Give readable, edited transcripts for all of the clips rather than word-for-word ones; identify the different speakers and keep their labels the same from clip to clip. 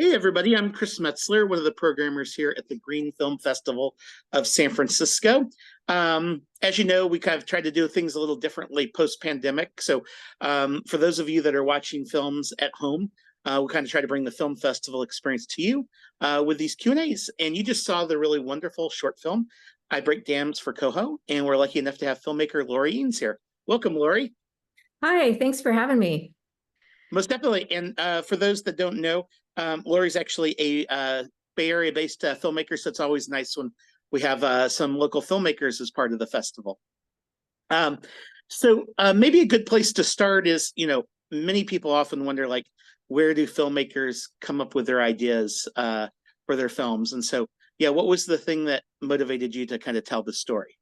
Speaker 1: Hey, everybody, I'm Chris Metzler, one of the programmers here at the Green Film Festival of San Francisco. As you know, we kind of tried to do things a little differently post-pandemic. So for those of you that are watching films at home, we kind of try to bring the film festival experience to you with these Q&As. And you just saw the really wonderful short film, I Break Dams for Coho, and we're lucky enough to have filmmaker Lori Eanes here. Welcome, Lori.
Speaker 2: Hi, thanks for having me.
Speaker 1: Most definitely. And for those that don't know, Lori's actually a Bay Area-based filmmaker, so it's always nice when we have some local filmmakers as part of the festival. So maybe a good place to start is, many people often wonder, like, where do filmmakers come up with their ideas for their films? And so, yeah, what was the thing that motivated you to kind of tell the story?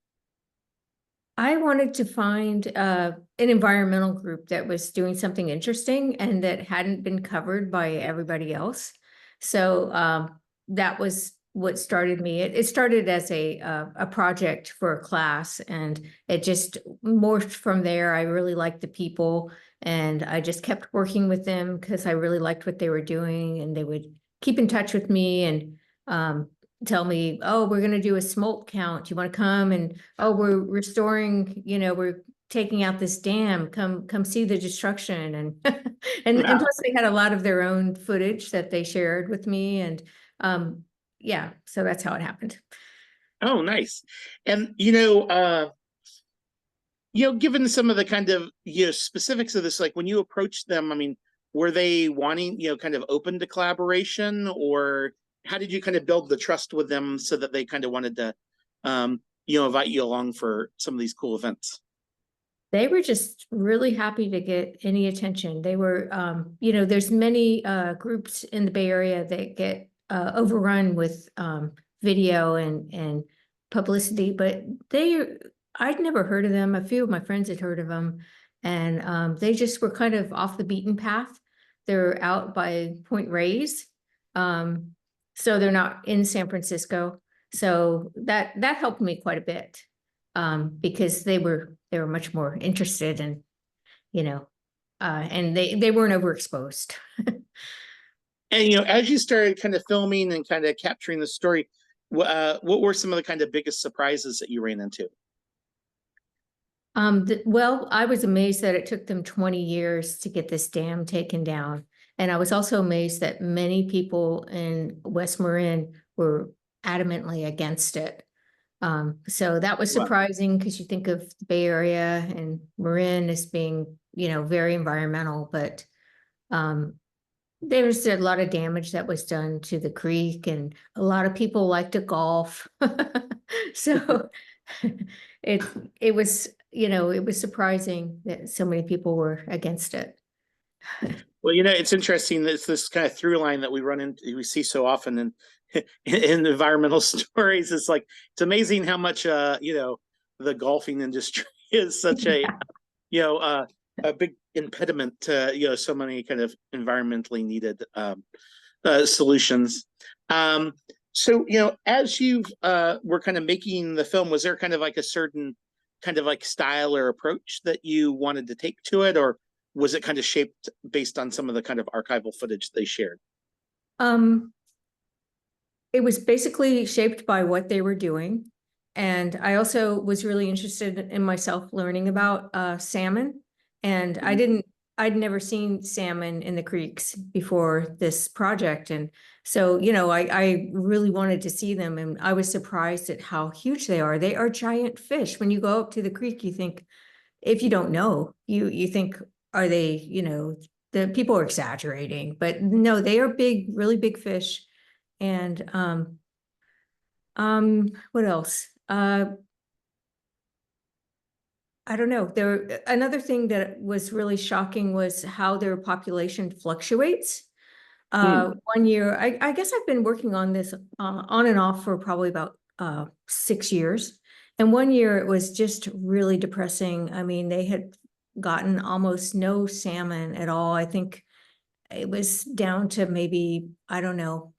Speaker 2: I wanted to find an environmental group that was doing something interesting and that hadn't been covered by everybody else. So that was what started me. It started as a project for a class, and it just morphed from there. I really liked the people, and I just kept working with them because I really liked what they were doing, and they would keep in touch with me and tell me, oh, we're going to do a smolt count. You want to come? And oh, we're restoring, we're taking out this dam. Come see the destruction. And and plus they had a lot of their own footage that they shared with me. And yeah, so that's how it happened.
Speaker 1: Oh, nice. And given some of the kind of specifics of this, like when you approached them, I mean, were they wanting, kind of open to collaboration, or how did you kind of build the trust with them so that they kind of wanted to, invite you along for some of these cool events?
Speaker 2: They were just really happy to get any attention. They were, there's many groups in the Bay Area that get overrun with video and publicity, but I'd never heard of them. A few of my friends had heard of them, and they just were kind of off the beaten path. They're out by Point Reyes. So they're not in San Francisco. So that helped me quite a bit because they were much more interested in, and they weren't overexposed.
Speaker 1: And as you started kind of filming and kind of capturing the story, what were some of the kind of biggest surprises that you ran into?
Speaker 2: Well, I was amazed that it took them 20 years to get this dam taken down. And I was also amazed that many people in West Marin were adamantly against it. So that was surprising because you think of the Bay Area and Marin as being, very environmental, but there was a lot of damage that was done to the creek, and a lot of people like to golf. So it was, it was surprising that so many people were against it.
Speaker 1: Well, it's interesting that it's this kind of through line that we see so often in environmental stories. It's like, it's amazing how much, the golfing industry is such a big impediment to, so many kind of environmentally needed solutions. So, as you were kind of making the film, was there kind of like a certain kind of like style or approach that you wanted to take to it, or was it kind of shaped based on some of the kind of archival footage they shared?
Speaker 2: It was basically shaped by what they were doing. And I also was really interested in myself learning about salmon. And I'd never seen salmon in the creeks before this project. And so, I really wanted to see them. And I was surprised at how huge they are. They are giant fish. When you go up to the creek, you think, if you don't know, you think, are they, the people are exaggerating, but no, they are big, really big fish. And what else? I don't know. Another thing that was really shocking was how their population fluctuates. One year, I guess I've been working on this on and off for probably about 6 years. And one year it was just really depressing. I mean, they had gotten almost no salmon at all. I think it was down to maybe, I don't know,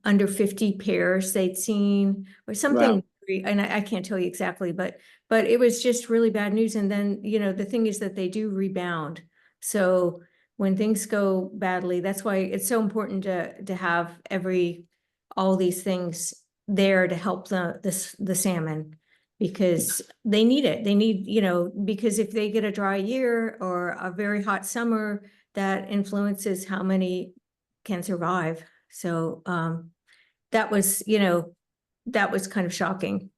Speaker 2: under 50 pairs they'd seen or something. Wow. And I can't tell you exactly, but it was just really bad news. And then, the thing is that they do rebound. So when things go badly, that's why it's so important to have all these things there to help the salmon, because they need it. They need, because if they get a dry year or a very hot summer, that influences how many can survive. So that was, that was kind of shocking.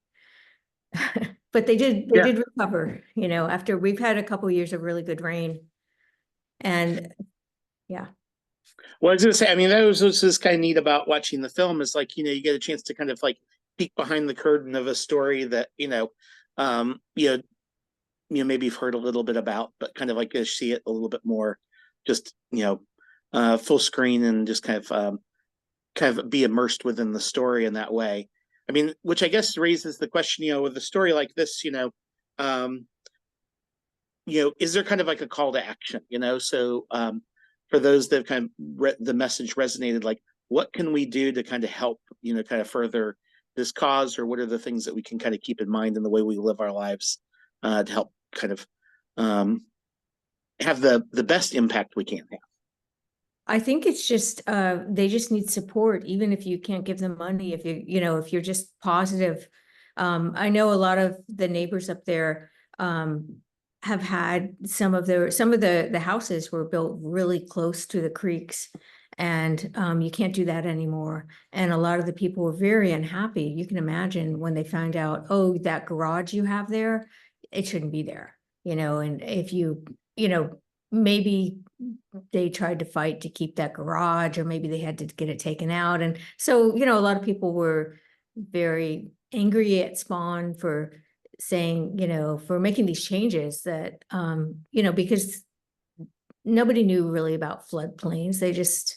Speaker 2: But they
Speaker 1: Yeah.
Speaker 2: did recover, after we've had a couple years of really good rain. And yeah,
Speaker 1: Well, I was gonna say, I mean, that was just kind of neat about watching the film is like, you get a chance to kind of like peek behind the curtain of a story that, um, you know, maybe you've heard a little bit about, but kind of like to see it a little bit more, just, full screen and just kind of be immersed within the story in that way. I mean, which I guess raises the question, with a story like this, um, is there kind of like a call to action, So for those that kind of the message resonated, like what can we do to kind of help, kind of further this cause, or what are the things that we can kind of keep in mind in the way we live our lives to help kind of um, have the best impact we can have.
Speaker 2: I think it's just they just need support, even if you can't give them money, if if you're just positive. I know a lot of the neighbors up there have had some of the houses were built really close to the creeks, and you can't do that anymore. And a lot of the people were very unhappy. You can imagine when they found out, oh, that garage you have there, it shouldn't be there, and if maybe they tried to fight to keep that garage, or maybe they had to get it taken out. And so, a lot of people were very angry at Spawn for saying, for making these changes that, because nobody knew really about floodplains. They just,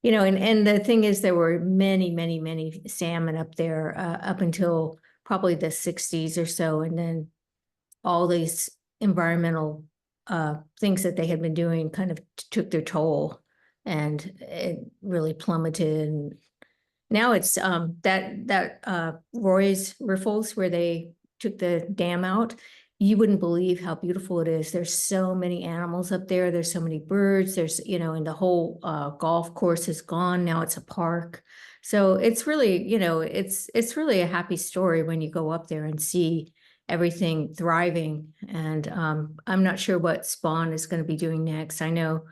Speaker 2: and the thing is, there were many, many, many salmon up there up until probably the 60s or so. And then all these environmental things that they had been doing kind of took their toll, and it really plummeted. And now it's that Roy's Riffles, where they took the dam out. You wouldn't believe how beautiful it is. There's so many animals up there. There's so many birds. There's, and the whole golf course is gone. Now it's a park. So it's really, it's really a happy story when you go up there and see everything thriving. And I'm not sure what Spawn is going to be doing next. I know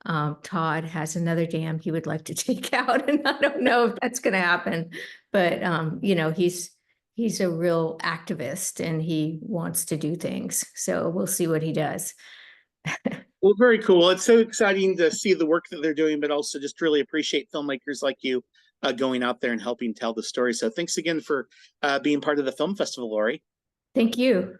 Speaker 2: Todd has another dam he would like to take out, and I don't know if that's going to happen. But he's a real activist, and he wants to do things. So we'll see what he does.
Speaker 1: Well, very cool. It's so exciting to see the work that they're doing, but also just really appreciate filmmakers like you going out there and helping tell the story. So thanks again for being part of the film festival, Lori.
Speaker 2: Thank you.